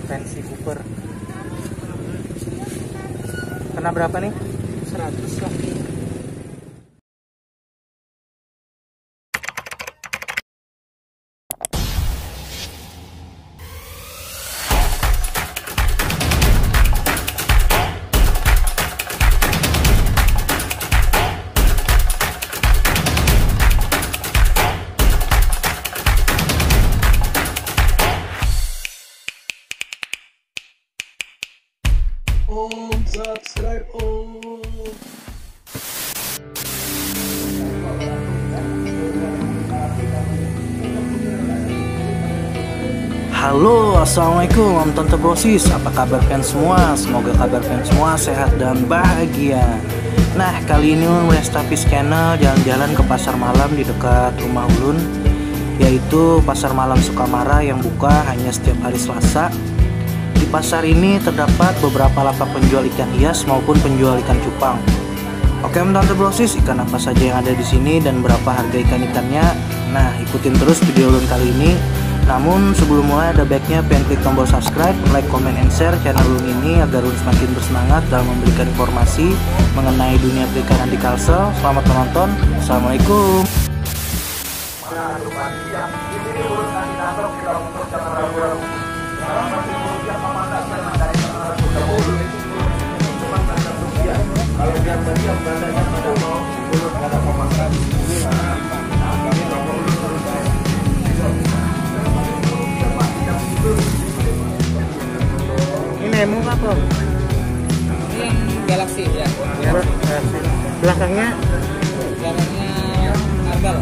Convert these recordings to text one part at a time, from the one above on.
Fancy Cooper. Kena berapa nih? 100 lah. Subscribe Halo, assalamualaikum Om Tante Brosis. Apa kabar kalian semua? Semoga kabar kalian semua sehat dan bahagia. Nah, kali ini Westapis Channel jalan-jalan ke pasar malam di dekat rumah Ulun, yaitu Pasar Malam Sukamara yang buka hanya setiap hari Selasa. Di pasar ini terdapat beberapa lapak penjual ikan hias maupun penjual ikan cupang. Oke Om Tante Brosis, ikan apa saja yang ada di sini dan berapa harga ikan-ikannya? Nah, ikutin terus video Ulun kali ini. Namun sebelum mulai ada baiknya pengen klik tombol subscribe, like, comment, and share channel Ulun ini agar Ulun semakin bersemangat dalam memberikan informasi mengenai dunia perikanan di Kalsel. Selamat menonton. Assalamualaikum. Ini Nemo apa? Ini Galaxy ya. Belakangnya Arbal.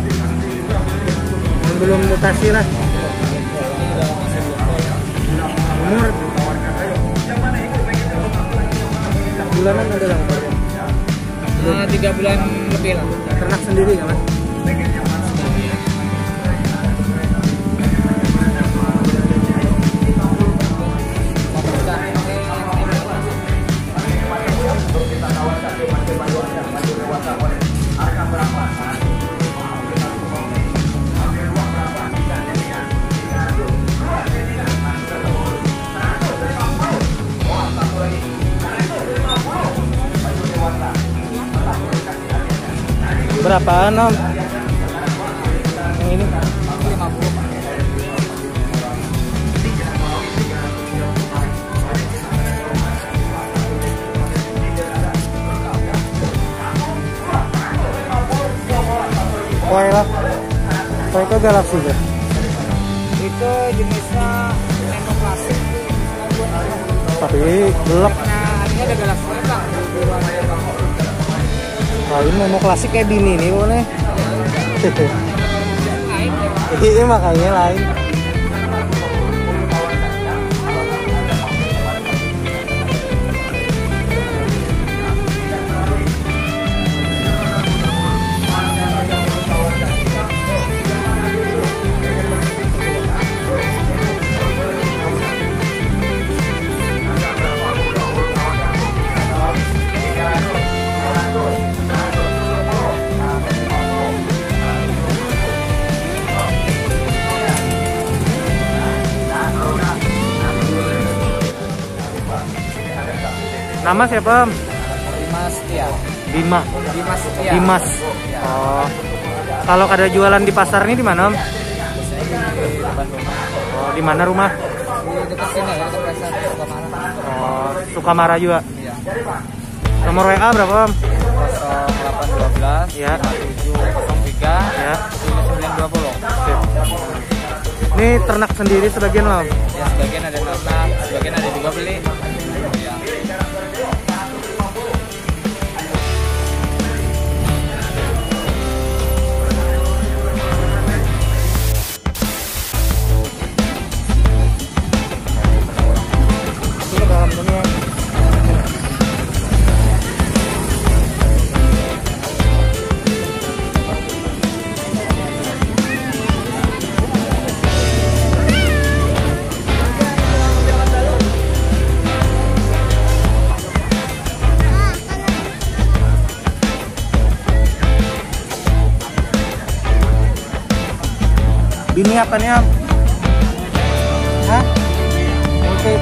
yang belum mutasi lah. Umur bulanan ada lah. 3 bulan lebih lah. Ternak sendiri kan Mas? Berapaan Om? Yang ini? 50. Koi lah. Koi itu Galaxy ya? Itu jenisnya Nemo klasik. Tapi gelap. Nah, ini ada Galaxy Bang. Nah, ini Nemo klasik kayak bini nih boleh. Lain ya. Iya makanya lain. Nama siapa? Dimas ya. Bima. Dimas ya. Dimas. Oh. Kalau ada jualan di pasar ini di mana Om? Biasanya di Bandung. Oh, di mana rumah? Di dekat sini ya, dekat pasar Sukamara. Oh, Sukamara juga. Iya. Nomor WA berapa Om? 0812 Ya. 5703 Ya. 920. Oke. Ini ternak sendiri sebagian Om? Ya, sebagian ada ternak, sebagian ada juga beli. Ya. Bini apa nih Om? Hah? Oke.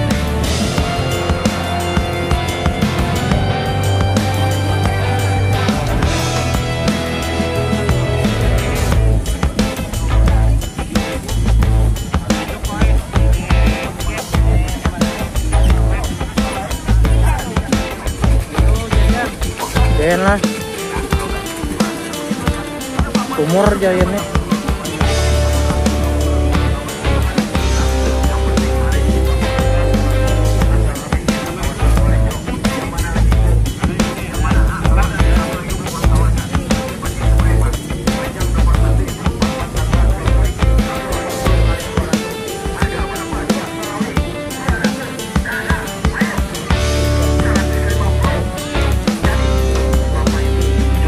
Giant lah. Umur Giantnya.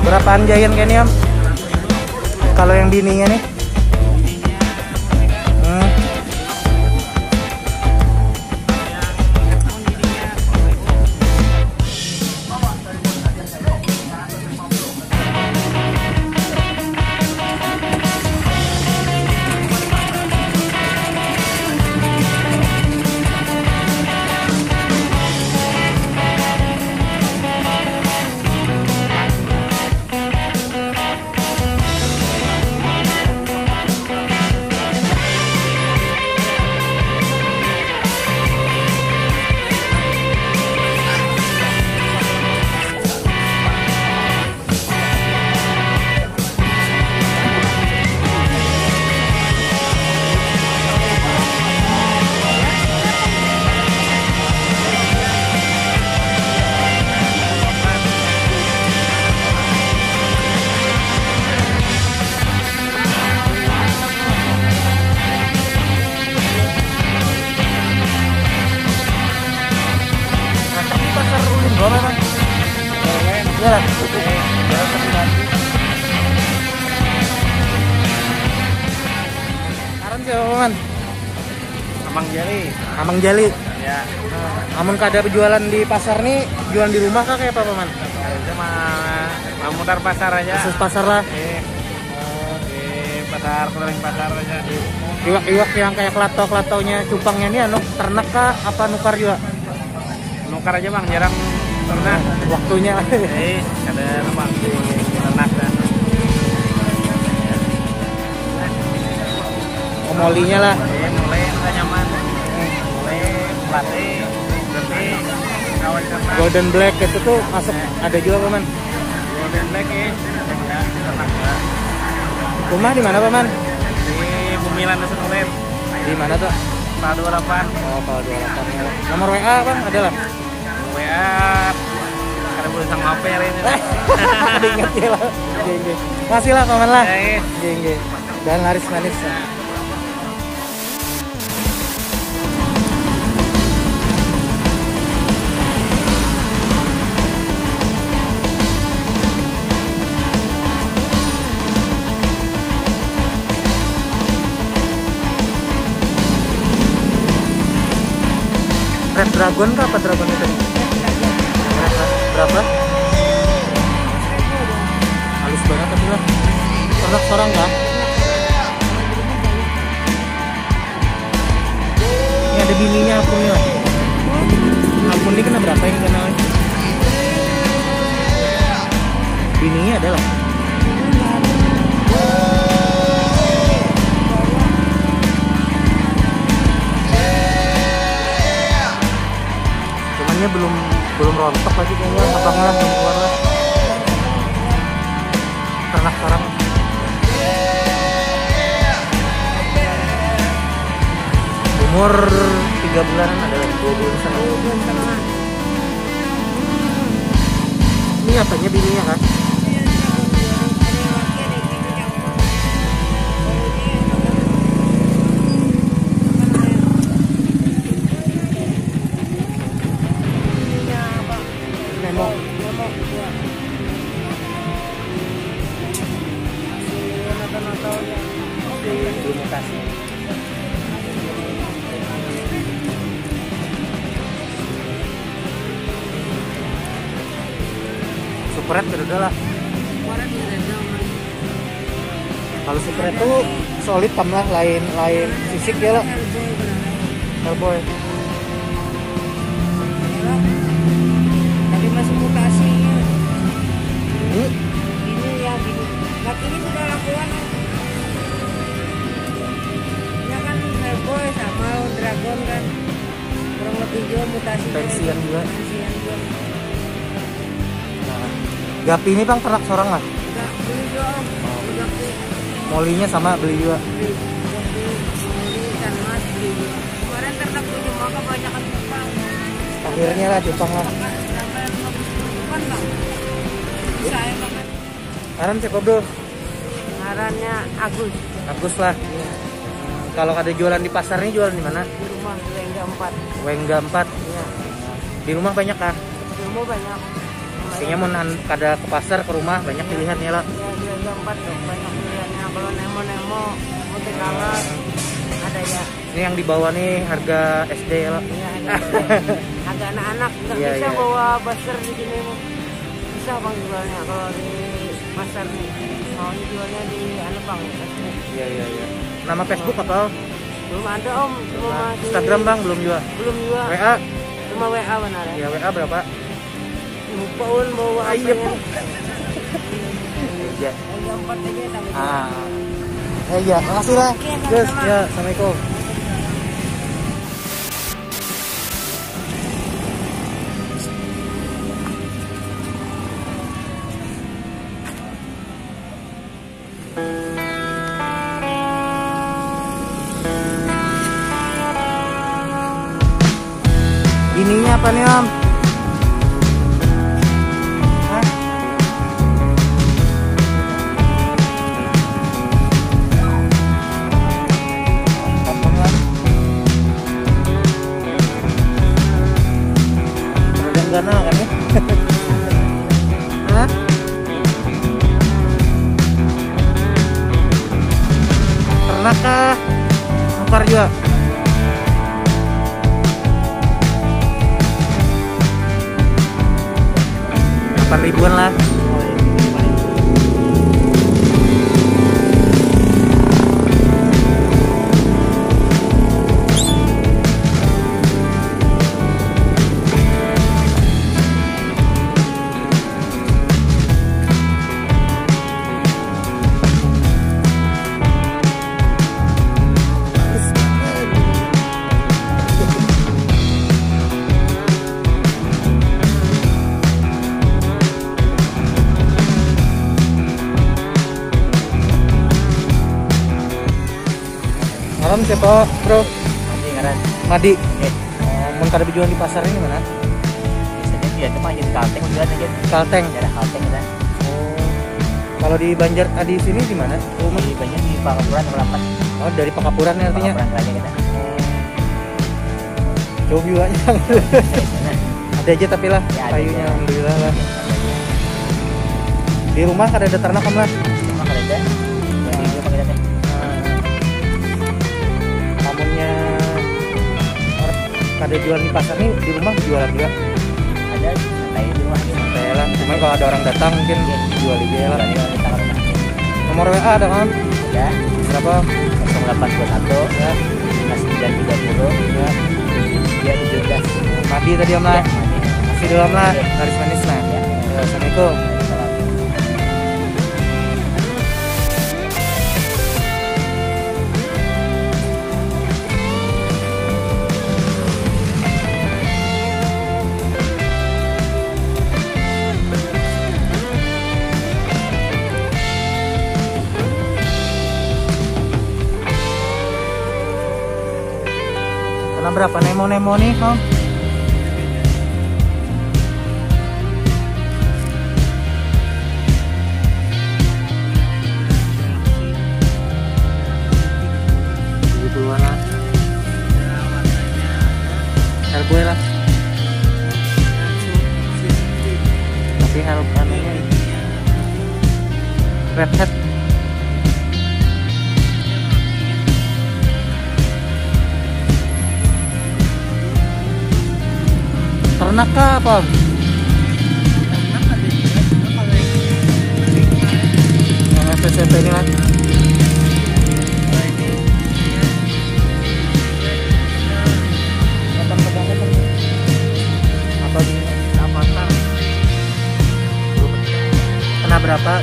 Berapaan Giant kayaknya Om? Kalau yang bininya nih? Sekarang siapa Paman? Amang Jali. Amang Jali. Ya. Amun kada jualan di pasar nih, jualan di rumah kah kayak apa Paman? Itu mah mutar pasar aja. Khusus pasar lah. Di pasar, keliling pasar aja. Iwak-iwak yang kayak kelato-kelatonya, cupangnya ini anu ternak kah apa nukar juga? Nukar aja Bang, jarang ternak. Waktunya. Ada Bang di ternak kan. Molinya lah. Mulai udah nyaman. Mulai pelatih, berarti kawan ternak. Golden Black itu tuh masuk ada juga Paman. Golden Black ya, ada ternak juga. Rumah di mana Paman? Di Bumilan Dusun Ulir. Di mana tuh? Pak 28. Oh, kalau 28. Nomor WA Bang ada lah. WA karena boleh sang HP hari ini. Diingat ya lah. Geng. Masih lah Paman lah. Ya, Geng. Dan laris manis. Red Dragon kah apa Dragon itu? Berapa? Halus banget tapi lah. Ternak seorang kah? Ini ada bininya akunnya. Akun ini kena berapa ini kenalnya? Bininya ada lah. belum rontok lagi kayaknya abangnya belum keluar lah. Ternak sekarang umur 3 bulanan, ada 2 bulan setengah. Ini apanya bininya kan? Supret udah lah. Kalau supret tuh solid tam lah, lain fisik ya lah. Hellboy. Tapi masih mutasinya. Ini ya gini. Nah, ini sudah lakukan. Ya kan Hellboy sama Dragon kan kurang lebih juga mutasi. Pensiun juga. Pensiun juga. Nah, Gapi ini bang ternak seorang lah. Enggak, beli juga om. Gapi. Molinya sama beli juga. Beli ikan mas beli juga. Kemarin ternak punya mau kebanyakan Jepang. Akhirnya lah Jepang lah. Sampai 50 bang. Bisa ya bang. Aran siapa bro? Ngarannya Agus. Agus lah. Kalau ada jualan di pasar ini jualan di mana? Di rumah Lengga 4. Wengga 4. Iya. Di rumah banyak kan? Di rumah banyak. Pastinya mau kada ke pasar ke rumah banyak pilihannya lah. Ya di Lengga 4 tuh banyak pilihannya. Kalau nemo mau tegalan ada ya. Ini yang di bawah nih harga SD lah. Iya ada. Agak anak-anak nggak Iya, bisa iya. bawa buster di sini. Bisa bang jualnya kalau di pasar nih. Maunya jualnya di bang. Iya iya iya. Nama Facebook apa? Belum ada om. Cuma masih Instagram bang belum juga. belum juga. WA? Cuma WA benar ya. Ya WA berapa? Lupa un bawa Ah, iya, HP-nya. Iya. Lengga 4 aja tapi. Iya, makasih lah. Oke, Guys, sama-sama. ya, assalamualaikum. Ininya apa nih om? Hah? Kapan lah? Ada gana kan ya? Hah? Ternak kah? Nukar juga? 8.000-an lah. Malam siapa bro? Nanti ngaran. Madi. Mau kada berjualan di pasar ini mana? Biasanya dia cuma jadi kalteng juga aja. Kalteng. Daerah kalteng kan. Oh. Kalau di Banjar di sini di mana? Rumah. Di banyak di Pangapuran nomor 8. Oh, dari Pakapuran ya artinya. Pangapuran aja kita. Jauh juga ya. Ada aja tapi lah Ya, ada kayunya aja. alhamdulillah lah. Di rumah kada ada ternak kan lah. Cuma kalau ada. Jadi juga pakai data. Namunnya orang kada jual di pasar nih di rumah jualan juga. Ada santai di rumah gitu. Santai lah. Cuma kalau ada orang datang mungkin jual aja lah. Dari orang kita rumah. Nomor WA ada kan? Ya. Berapa? 0821 Ya. 930 Ya. 317. Madi tadi om lah. Masih dalam lah. Garis manis nah. Ya. Ya, Assalamualaikum. Karena berapa nemo-nemo nih om? lah. Helboy lah. Tapi help anunya red hat. Ternak kah apa? Yang FSCP ini lah. Apa kena berapa?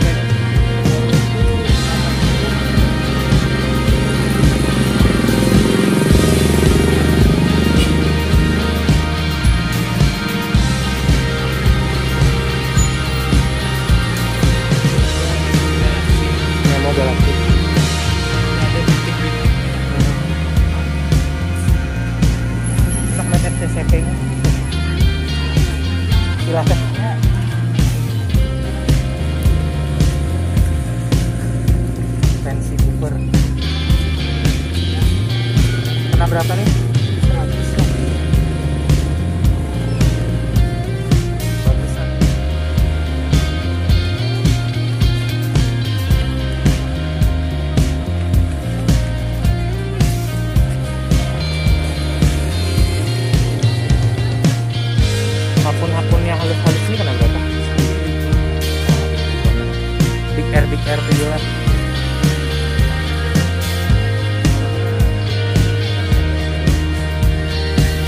Celana berapa nih? 100 lah. Bagusan. Akun-akun yang halus-halus ini kena berapa? Big R videoan.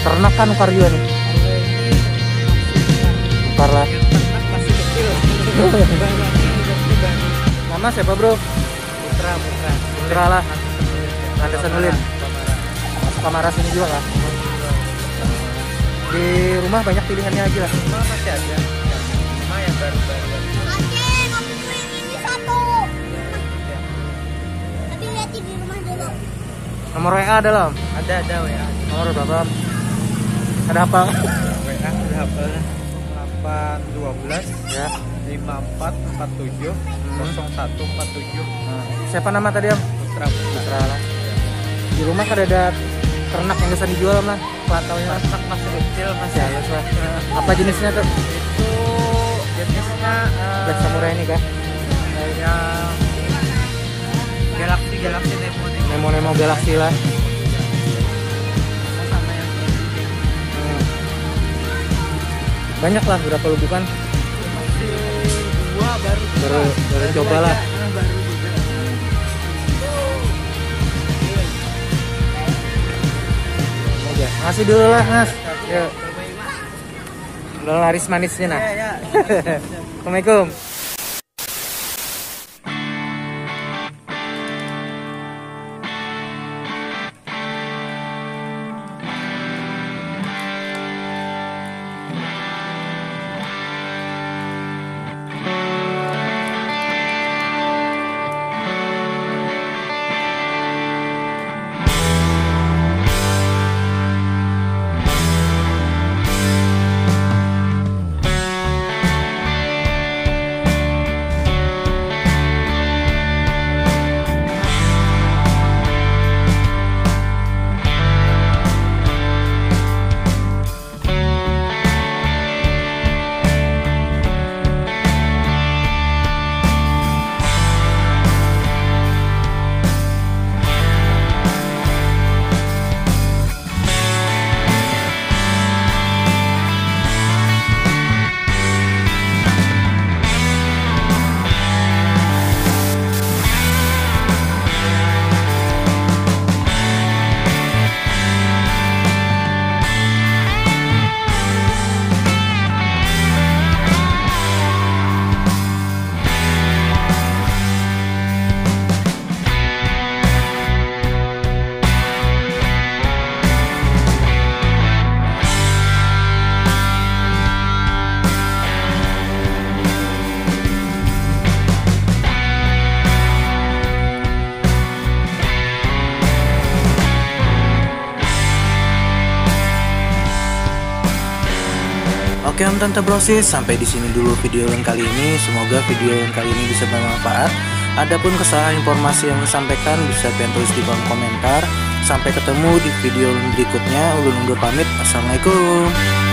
Ternak kan Vario nih. Ntar lah. Masih kecil. Nama siapa bro? Putra. Putra lah. Anda Sanulin. Kamera sini juga kan? Di rumah banyak pilihannya aja lah. Rumah masih ada. Lumayan baru-baru. Oke, aku beli ini satu. Tapi lihat di rumah dulu. Nomor WA ada lah. Ada WA. Nomor berapa? Ada apa? WA udah hafal. 812 Ya. 5447 0147. Nah, siapa nama tadi Om? Putra. Putra lah. Di rumah kan ada ternak yang bisa dijual lah. Pelantaunya Ternak masih kecil, masih halus lah. Apa jenisnya tuh? itu jenisnya Black Samurai ini kah? yang Galaxy Nemo Galaxy lah. sama yang Banyak lah berapa lu bukan? masih dua Baru coba lah. baru juga. Aja. Ngasih dulu lah Mas. Yuk. Udah laris manisnya nah. Ya. Assalamualaikum. Oke Om Tante Brosis, sampai di sini dulu video yang kali ini. Semoga video yang kali ini bisa bermanfaat. Adapun kesalahan informasi yang disampaikan bisa kalian tulis di kolom komentar. Sampai ketemu di video berikutnya. Ulun undur pamit. Assalamualaikum.